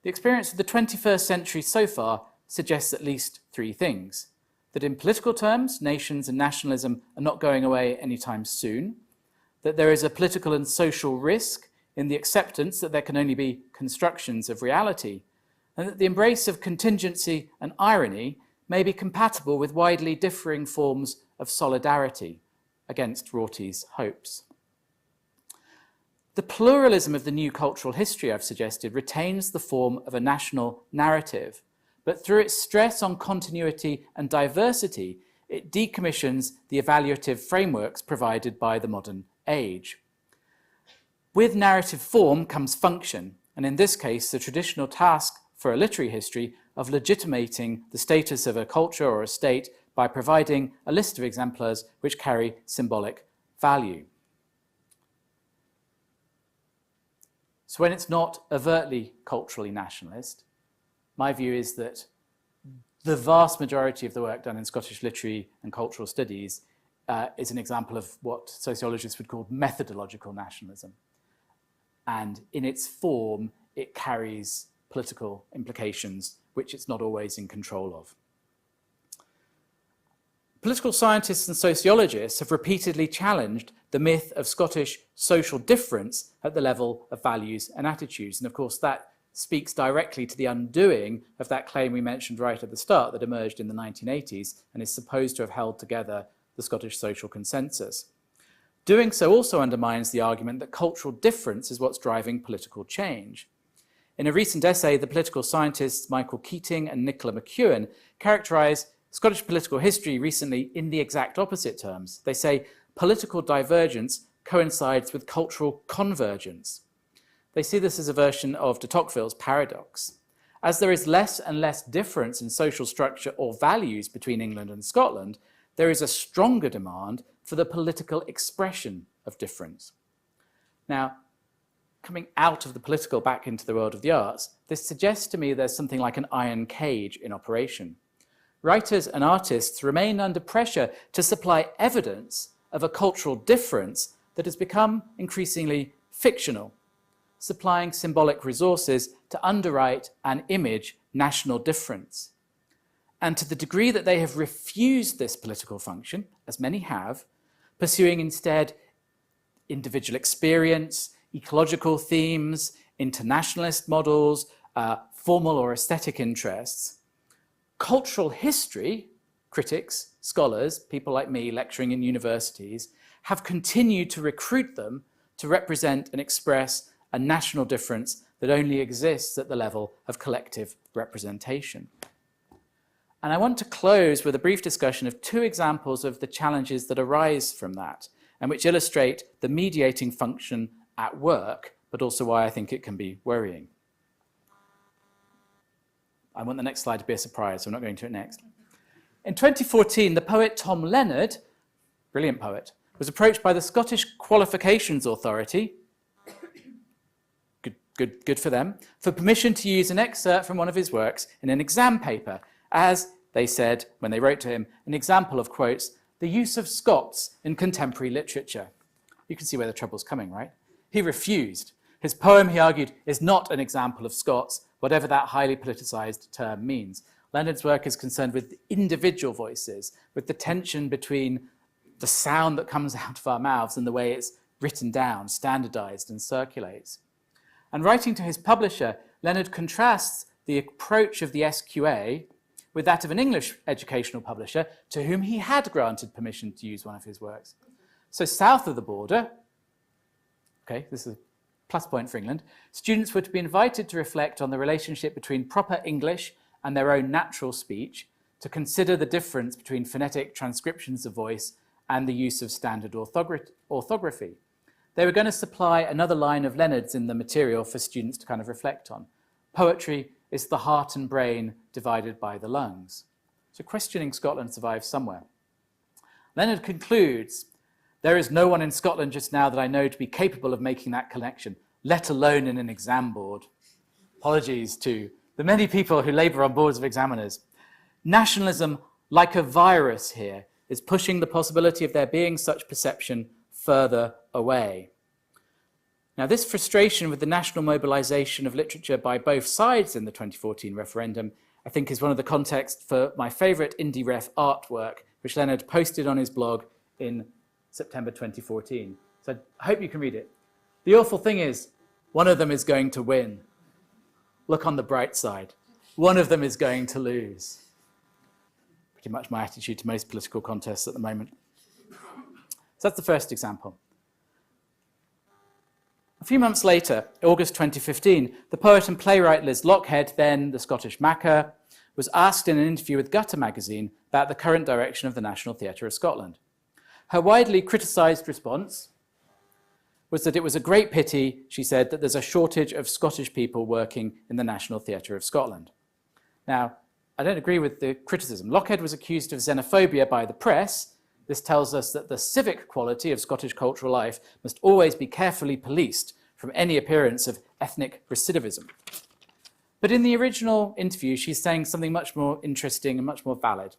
the experience of the 21st century so far suggests at least three things. That in political terms, nations and nationalism are not going away anytime soon, that there is a political and social risk in the acceptance that there can only be constructions of reality, and that the embrace of contingency and irony may be compatible with widely differing forms of solidarity against Rorty's hopes. The pluralism of the new cultural history, I've suggested, retains the form of a national narrative, but through its stress on continuity and diversity, it decommissions the evaluative frameworks provided by the modern age. With narrative form comes function, and in this case, the traditional task for a literary history of legitimating the status of a culture or a state by providing a list of exemplars which carry symbolic value. So when it's not overtly culturally nationalist, my view is that the vast majority of the work done in Scottish literary and cultural studies is an example of what sociologists would call methodological nationalism. And in its form, it carries political implications, which it's not always in control of. Political scientists and sociologists have repeatedly challenged the myth of Scottish social difference at the level of values and attitudes. And of course, that speaks directly to the undoing of that claim we mentioned right at the start that emerged in the 1980s and is supposed to have held together the Scottish social consensus. Doing so also undermines the argument that cultural difference is what's driving political change. In a recent essay, the political scientists Michael Keating and Nicola McEwen characterize Scottish political history recently in the exact opposite terms. They say political divergence coincides with cultural convergence. They see this as a version of de Tocqueville's paradox. As there is less and less difference in social structure or values between England and Scotland, there is a stronger demand for the political expression of difference. Now, coming out of the political back into the world of the arts, this suggests to me there's something like an iron cage in operation. Writers and artists remain under pressure to supply evidence of a cultural difference that has become increasingly fictional, supplying symbolic resources to underwrite and image national difference. And to the degree that they have refused this political function, as many have, pursuing instead individual experience, ecological themes, internationalist models, formal or aesthetic interests, cultural history, critics, scholars, people like me lecturing in universities, have continued to recruit them to represent and express a national difference that only exists at the level of collective representation. And I want to close with a brief discussion of two examples of the challenges that arise from that, and which illustrate the mediating function at work, but also why I think it can be worrying. I want the next slide to be a surprise, so I'm not going to it next. In 2014, the poet Tom Leonard, brilliant poet, was approached by the Scottish Qualifications Authority, good for them, for permission to use an excerpt from one of his works in an exam paper, as they said when they wrote to him, an example of, quotes, the use of Scots in contemporary literature. You can see where the trouble's coming, right? He refused. His poem, he argued, is not an example of Scots, whatever that highly politicized term means. Leonard's work is concerned with individual voices, with the tension between the sound that comes out of our mouths and the way it's written down, standardized, and circulates. And writing to his publisher, Leonard contrasts the approach of the SQA with that of an English educational publisher to whom he had granted permission to use one of his works. So south of the border, okay, this is a plus point for England, students were to be invited to reflect on the relationship between proper English and their own natural speech, to consider the difference between phonetic transcriptions of voice and the use of standard orthography. They were going to supply another line of Leonard's in the material for students to kind of reflect on. Poetry is the heart and brain divided by the lungs. So questioning Scotland survives somewhere. Leonard concludes, there is no one in Scotland just now that I know to be capable of making that connection, let alone in an exam board. Apologies to the many people who labour on boards of examiners. Nationalism, like a virus here, is pushing the possibility of there being such perception further away. Now, this frustration with the national mobilisation of literature by both sides in the 2014 referendum, I think, is one of the contexts for my favourite indie ref artwork, which Leonard posted on his blog in September 2014. So I hope you can read it. The awful thing is, one of them is going to win. Look on the bright side. One of them is going to lose. Pretty much my attitude to most political contests at the moment. So that's the first example. A few months later, August 2015, the poet and playwright Liz Lochhead, then the Scottish Macca, was asked in an interview with Gutter magazine about the current direction of the National Theatre of Scotland. Her widely criticised response was that it was a great pity, she said, that there's a shortage of Scottish people working in the National Theatre of Scotland. Now, I don't agree with the criticism. Lochhead was accused of xenophobia by the press. This tells us that the civic quality of Scottish cultural life must always be carefully policed from any appearance of ethnic recidivism. But in the original interview, she's saying something much more interesting and much more valid.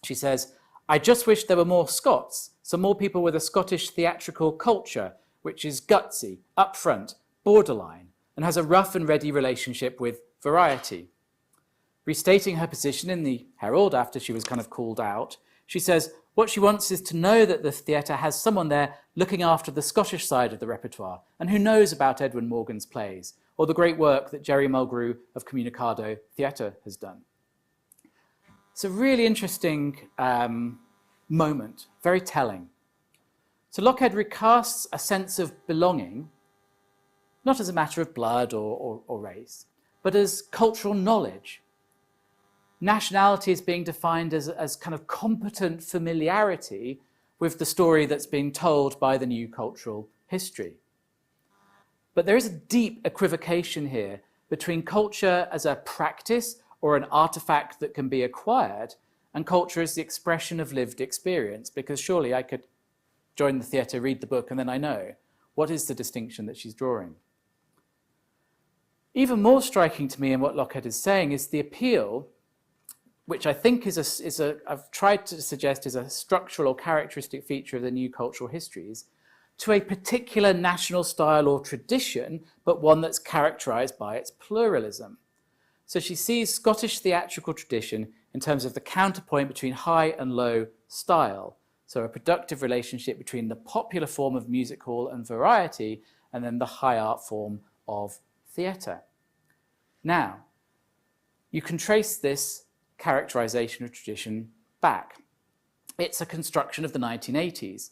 She says, I just wish there were more Scots, some more people with a Scottish theatrical culture, which is gutsy, upfront, borderline, and has a rough and ready relationship with variety. Restating her position in the Herald after she was kind of called out, she says, what she wants is to know that the theatre has someone there looking after the Scottish side of the repertoire and who knows about Edwin Morgan's plays or the great work that Jerry Mulgrew of Communicado Theatre has done. It's a really interesting moment, very telling. So Lochhead recasts a sense of belonging, not as a matter of blood or race, but as cultural knowledge. Nationality is being defined as kind of competent familiarity with the story that's being told by the new cultural history. But there is a deep equivocation here between culture as a practice or an artifact that can be acquired and culture as the expression of lived experience, because surely I could join the theatre, read the book, and then I know. What is the distinction that she's drawing? Even more striking to me in what Lochhead is saying is the appeal, which I think I've tried to suggest is a structural or characteristic feature of the new cultural histories, to a particular national style or tradition, but one that's characterised by its pluralism. So she sees Scottish theatrical tradition in terms of the counterpoint between high and low style. So a productive relationship between the popular form of music hall and variety, and then the high art form of theatre. Now, you can trace this characterisation of tradition back. It's a construction of the 1980s.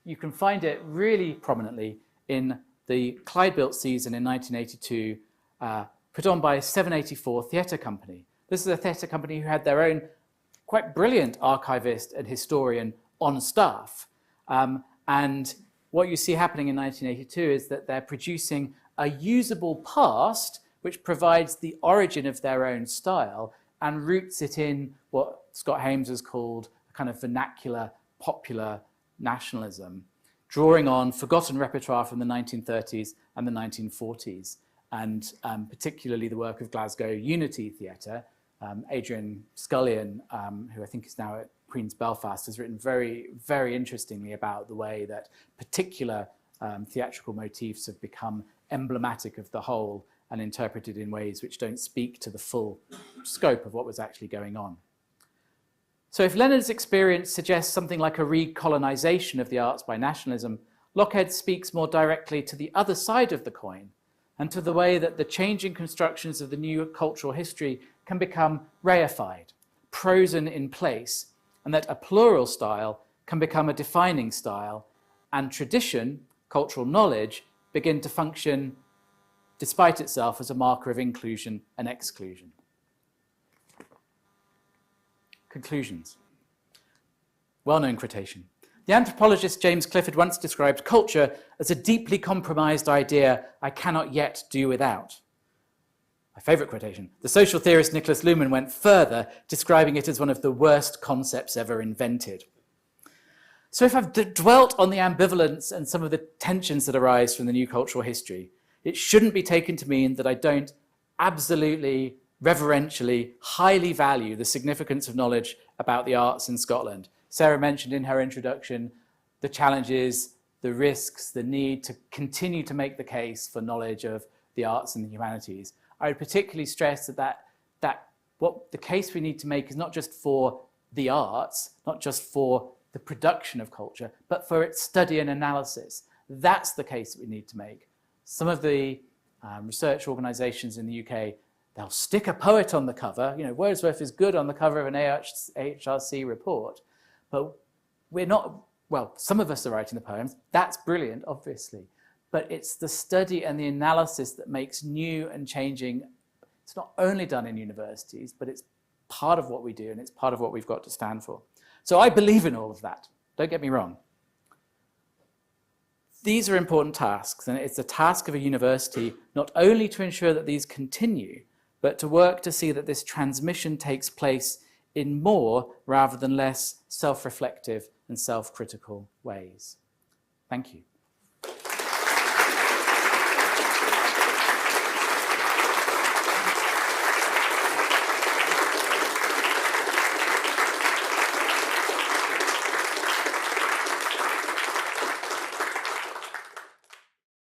You can find it really prominently in the Clyde-built season in 1982, put on by 784 Theatre Company. This is a theatre company who had their own quite brilliant archivist and historian on staff. And what you see happening in 1982 is that they're producing a usable past which provides the origin of their own style and roots it in what Scott Hames has called a kind of vernacular, popular nationalism, drawing on forgotten repertoire from the 1930s and the 1940s, and particularly the work of Glasgow Unity Theatre. Adrian Scullion, who I think is now at Queen's Belfast, has written very, very interestingly about the way that particular theatrical motifs have become emblematic of the whole and interpreted in ways which don't speak to the full scope of what was actually going on. So if Leonard's experience suggests something like a recolonization of the arts by nationalism, Lochhead speaks more directly to the other side of the coin and to the way that the changing constructions of the new cultural history can become reified, prosen in place, and that a plural style can become a defining style, and tradition, cultural knowledge, begin to function despite itself as a marker of inclusion and exclusion. Conclusions. Well-known quotation. The anthropologist James Clifford once described culture as a deeply compromised idea I cannot yet do without. My favourite quotation. The social theorist Nicholas Luhmann went further, describing it as one of the worst concepts ever invented. So if I've dwelt on the ambivalence and some of the tensions that arise from the new cultural history, it shouldn't be taken to mean that I don't absolutely, reverentially, highly value the significance of knowledge about the arts in Scotland. Sarah mentioned in her introduction the challenges, the risks, the need to continue to make the case for knowledge of the arts and the humanities. I would particularly stress that what the case we need to make is not just for the arts, not just for the production of culture, but for its study and analysis. That's the case that we need to make. Some of the research organisations in the UK, they'll stick a poet on the cover. You know, Wordsworth is good on the cover of an AHRC report, but we're not, well, some of us are writing the poems. That's brilliant, obviously. But it's the study and the analysis that makes new and changing. It's not only done in universities, but it's part of what we do and it's part of what we've got to stand for. So I believe in all of that. Don't get me wrong. These are important tasks, and it's the task of a university not only to ensure that these continue, but to work to see that this transmission takes place in more rather than less self-reflective and self-critical ways. Thank you.